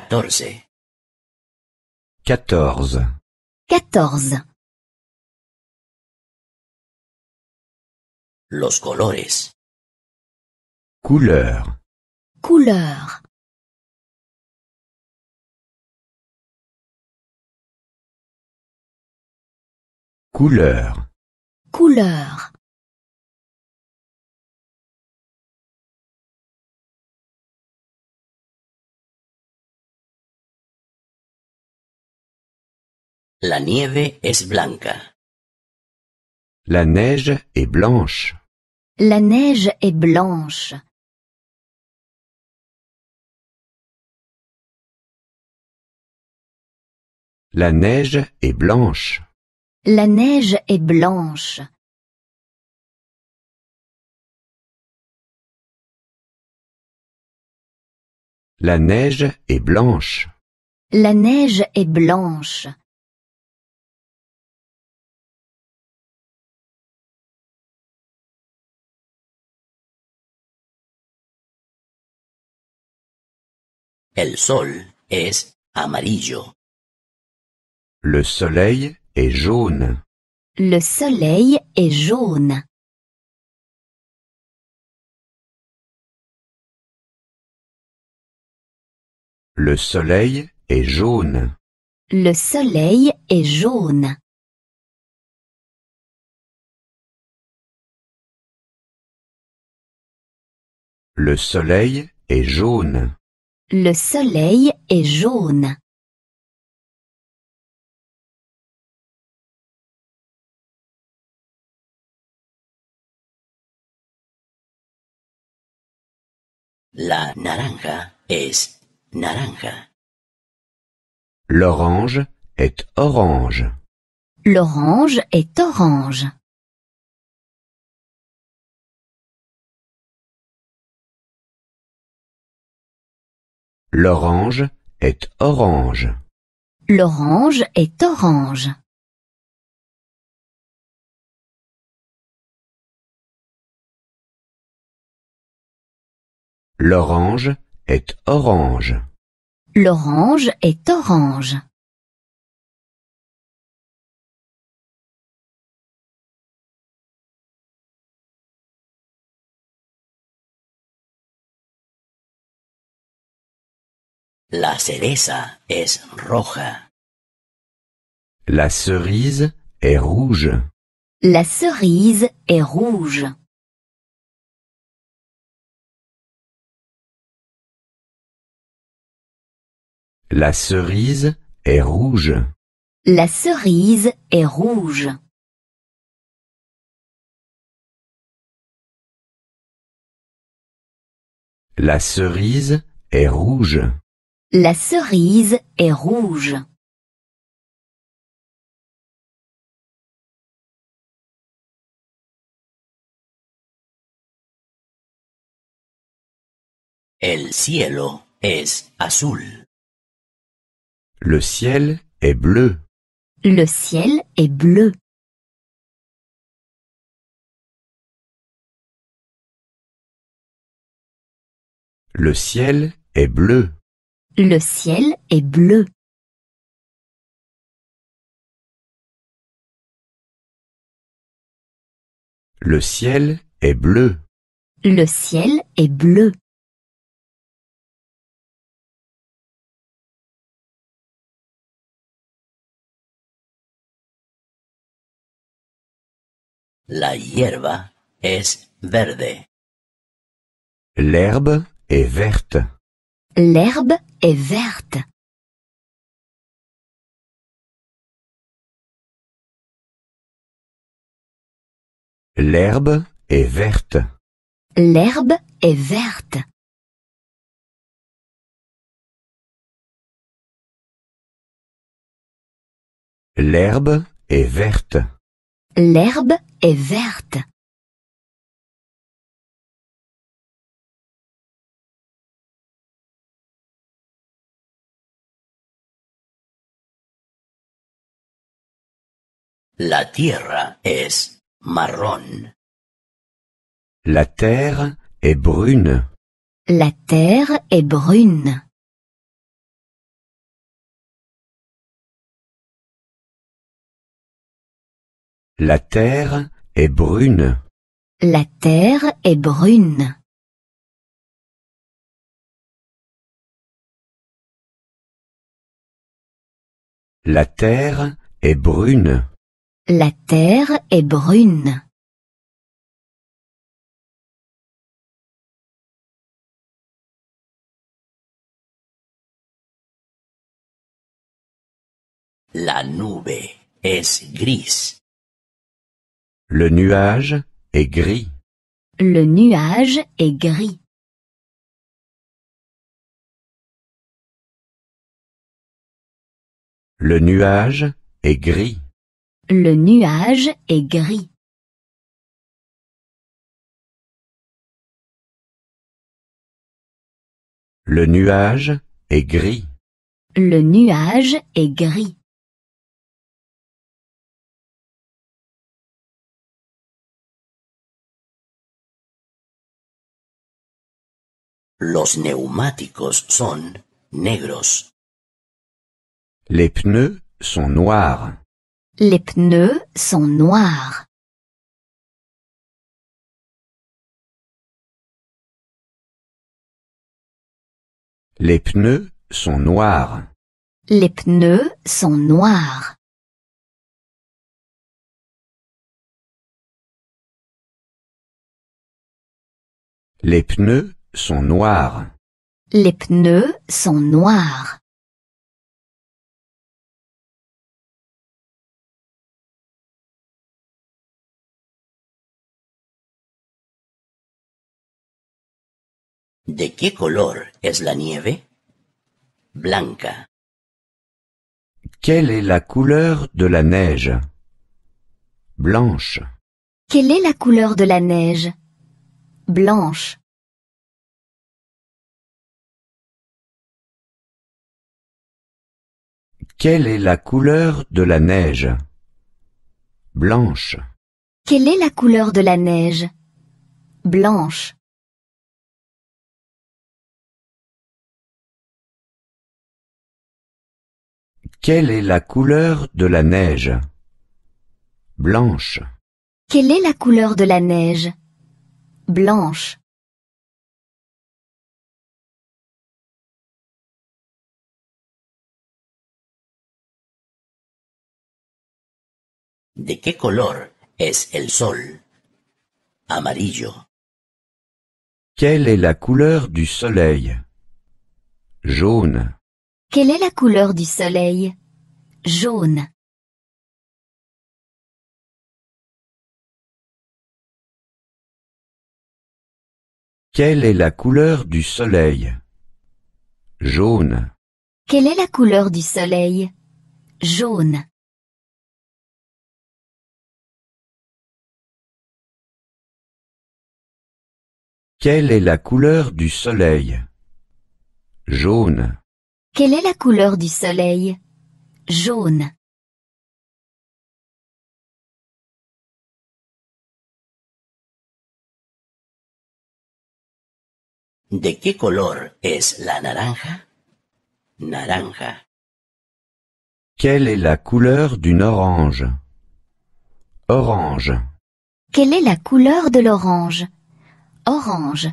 14. 14. 14. Los colores. Couleur. Couleur. Couleur. Couleur. La nieve es blanca. La neige est blanche. La neige est blanche. La neige est blanche. La neige est blanche. La neige est blanche. La neige est blanche. El sol es amarillo. Le soleil est jaune. Le soleil est jaune. Le soleil est jaune. Le soleil est jaune. Le soleil est jaune. Le soleil est jaune. La naranja es naranja. L'orange est orange. L'orange est orange. L'orange est orange. L'orange est orange. L'orange est orange. L'orange est orange. La cereza es roja. La cerise est rouge. La cerise est rouge. La cerise est rouge. La cerise est rouge. La cerise est rouge. La cerise est rouge. El cielo es azul. Le ciel est bleu. Le ciel est bleu. Le ciel est bleu. Le ciel est bleu. Le ciel est bleu. Le ciel est bleu. La hierba es verde. L'herbe est verte. L'herbe est verte. L'herbe est verte. L'herbe est verte. L'herbe est verte. L'herbe est verte. La tierra es marrón. La terre est brune. La terre est brune. La terre est brune. La terre est brune. La terre est brune. La terre est brune. La nube es gris. Le nuage est gris. Le nuage est gris. Le nuage est gris. Le nuage est gris. Le nuage est gris. Le nuage est gris. Los neumáticos son negros. Les pneus sont noirs. Les pneus sont noirs. Les pneus sont noirs. Les pneus sont noirs. Les pneus sont noirs. Les pneus sont noirs. ¿De qué color es la nieve? Blanca. Quelle est la couleur de la neige? Blanche. Quelle est la couleur de la neige? Blanche. Quelle est la couleur de la neige? Blanche. Quelle est la couleur de la neige? Blanche. Quelle est la couleur de la neige? Blanche. Quelle est la couleur de la neige? Blanche. ¿De qué color es el sol? Amarillo. Quelle est la couleur du soleil? Jaune. Quelle est la couleur du soleil? Jaune. Quelle est la couleur du soleil? Jaune. Quelle est la couleur du soleil? Jaune. Quelle est la couleur du soleil? Jaune. Quelle est la couleur du soleil? Jaune. ¿De qué color es la naranja? Naranja. Quelle est la couleur d'une orange? Orange. Quelle est la couleur de l'orange? Orange.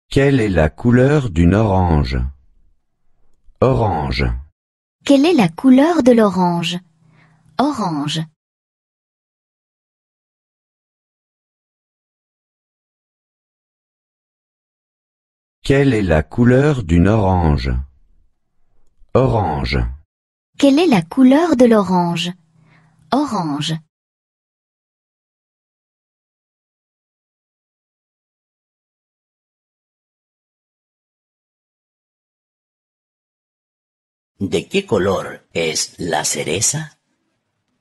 Quelle est la couleur d'une orange? Orange. Quelle est la couleur de l'orange? Orange. Quelle est la couleur d'une orange? Orange. Quelle est la couleur de l'orange? Orange. ¿De qué color es la cereza?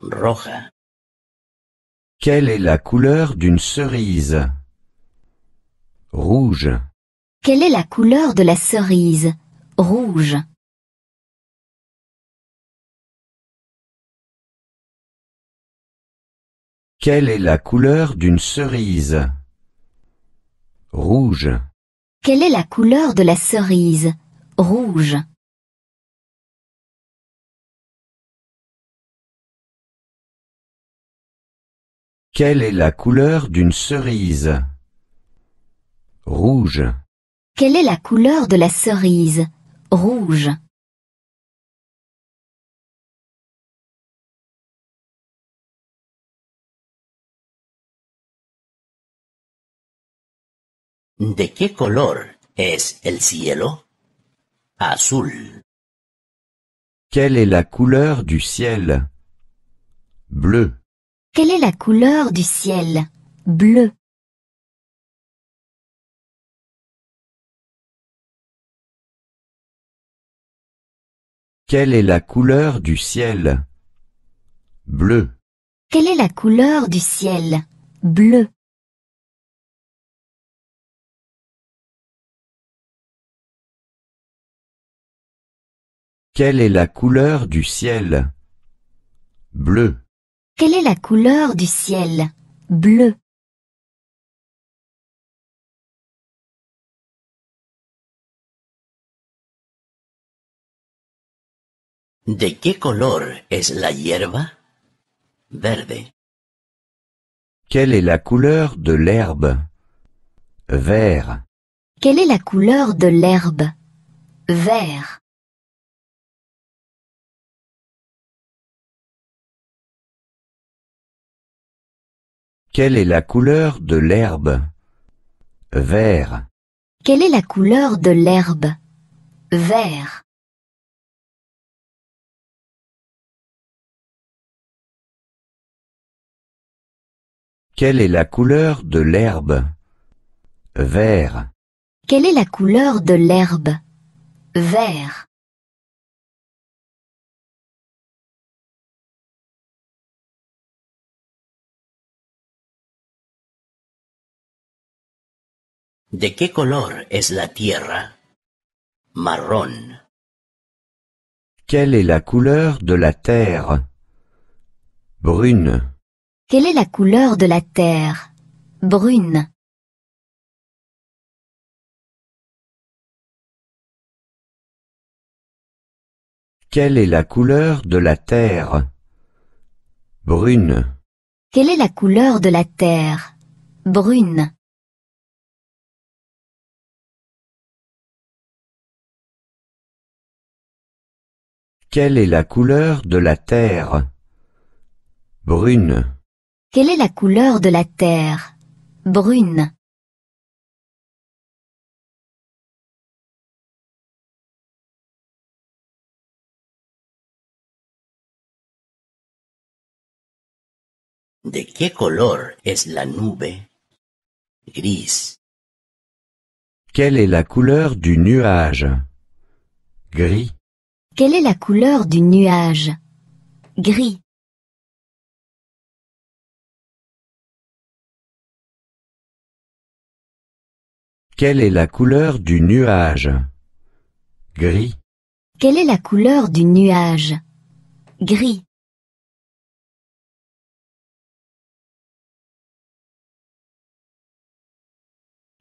Roja. Quelle est la couleur d'une cerise? Rouge. Quelle est la couleur de la cerise? Rouge. Quelle est la couleur d'une cerise? Rouge. Quelle est la couleur de la cerise? rouge. Quelle est la couleur d'une cerise? Rouge. Quelle est la couleur de la cerise? Rouge. ¿De qué color es el cielo? Azul. Quelle est la couleur du ciel? Bleu. Quelle est la couleur du ciel? Bleu. Quelle est la couleur du ciel? Bleu. Quelle est la couleur du ciel? Bleu. Quelle est la couleur du ciel? Bleu. Quelle est la couleur du ciel? Bleu. ¿De qué color es la hierba? Verde. Quelle est la couleur de l'herbe? Vert. Quelle est la couleur de l'herbe? Vert. Quelle est la couleur de l'herbe? Vert. Quelle est la couleur de l'herbe? Vert. Quelle est la couleur de l'herbe? Vert. Quelle est la couleur de l'herbe? Vert. ¿De qué color es la tierra? Marrón. Quelle est la couleur de la terre? Brune. Quelle est la couleur de la terre? Brune. Quelle est la couleur de la terre? Brune. Quelle est la couleur de la terre? Brune. Quelle est la couleur de la terre? Brune. Quelle est la couleur de la terre? Brune. ¿De qué color es la nube? Gris. Quelle est la couleur du nuage? Gris. Quelle est la couleur du nuage? Gris. Quelle est la couleur du nuage? Gris. Quelle est la couleur du nuage? Gris.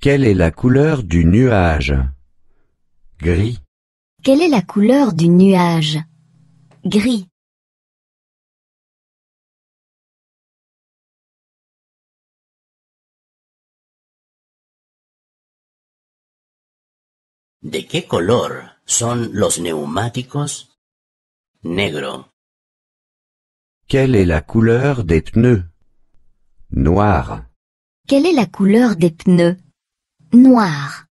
Quelle est la couleur du nuage? Gris. Quelle est la couleur du nuage? Gris. ¿De qué color son los neumáticos? Negro. Quelle est la couleur des pneus? Noir. Quelle est la couleur des pneus? Noir.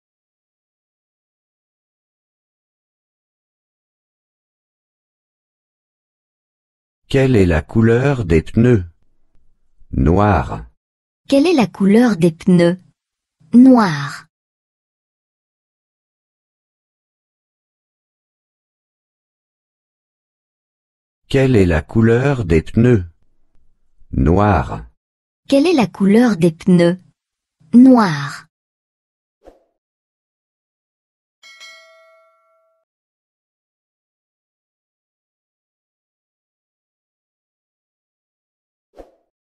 Quelle est la couleur des pneus? Noir. Quelle est la couleur des pneus? Noir. Quelle est la couleur des pneus? Noir. Quelle est la couleur des pneus? Noir.